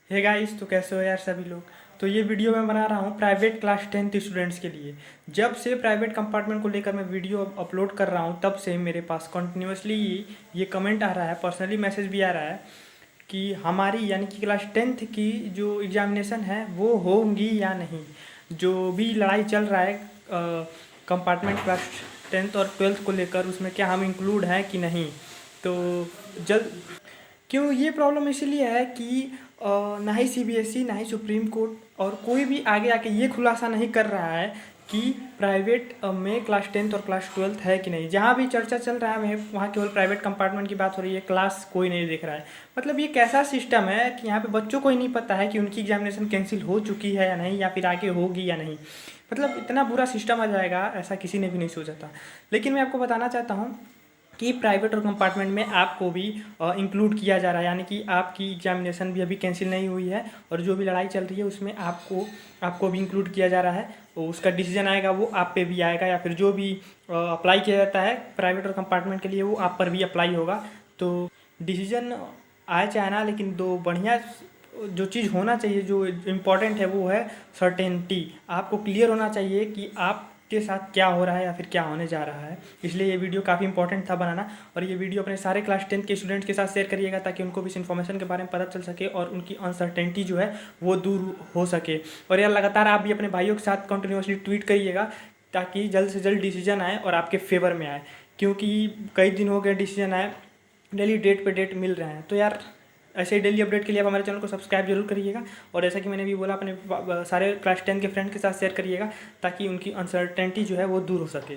Hey guys, तो कैसे हो यार सभी लोग। तो ये वीडियो मैं बना रहा हूँ प्राइवेट क्लास 10th स्टूडेंट्स के लिए। जब से प्राइवेट कंपार्टमेंट को लेकर मैं वीडियो अपलोड कर रहा हूँ तब से मेरे पास कंटिन्यूसली ये कमेंट आ रहा है, पर्सनली मैसेज भी आ रहा है कि हमारी यानी कि क्लास 10th की जो एग्ज़ामिनेशन है वो होंगी या नहीं। जो भी लड़ाई चल रहा है कंपार्टमेंट क्लास 10th और 12th को लेकर, उसमें क्या हम इंक्लूड हैं कि नहीं। तो जल्द क्यों ये प्रॉब्लम इसीलिए है कि ना ही सीबीएसई ना ही सुप्रीम कोर्ट और कोई भी आगे आके ये खुलासा नहीं कर रहा है कि प्राइवेट में क्लास 10th और क्लास 12th है कि नहीं। जहाँ भी चर्चा चल रहा है वहाँ केवल प्राइवेट कंपार्टमेंट की बात हो रही है, क्लास कोई नहीं देख रहा है। मतलब ये कैसा सिस्टम है कि यहाँ पे बच्चों को ही नहीं पता है कि उनकी एग्जामिनेशन कैंसिल हो चुकी है या नहीं, या फिर आगे होगी या नहीं। मतलब इतना बुरा सिस्टम आ जाएगा ऐसा किसी ने भी नहीं सोचा था। लेकिन मैं आपको बताना चाहता हूँ कि प्राइवेट और कंपार्टमेंट में आपको भी इंक्लूड किया जा रहा है, यानी कि आपकी एग्जामिनेशन भी अभी कैंसिल नहीं हुई है और जो भी लड़ाई चल रही है उसमें आपको भी इंक्लूड किया जा रहा है। और उसका डिसीजन आएगा वो आप पे भी आएगा, या फिर जो भी अप्लाई किया जाता है प्राइवेट और कंपार्टमेंट के लिए वो आप पर भी अप्लाई होगा। तो डिसीजन आए चाहे ना, लेकिन दो बढ़िया जो चीज़ होना चाहिए, जो इम्पोर्टेंट है वो है सर्टेनिटी। आपको क्लियर होना चाहिए कि आपके साथ क्या हो रहा है या फिर क्या होने जा रहा है। इसलिए ये वीडियो काफ़ी इंपॉर्टेंट था बनाना, और ये वीडियो अपने सारे क्लास 10th के स्टूडेंट्स के साथ शेयर करिएगा ताकि उनको भी इस इन्फॉर्मेशन के बारे में पता चल सके और उनकी अनसर्टेनिटी जो है वो दूर हो सके। और यार लगातार आप भी अपने भाइयों के साथ कंटिन्यूसली ट्वीट करिएगा ताकि जल्द से जल्द डिसीजन आए और आपके फेवर में आए, क्योंकि कई दिन हो गए डिसीजन आए, डेली डेट पे डेट मिल रहे हैं। तो यार ऐसे ही डेली अपडेट के लिए आप हमारे चैनल को सब्सक्राइब जरूर करिएगा, और जैसा कि मैंने भी बोला अपने सारे क्लास 10 के फ्रेंड के साथ शेयर करिएगा ताकि उनकी अनसर्टेनिटी जो है वो दूर हो सके।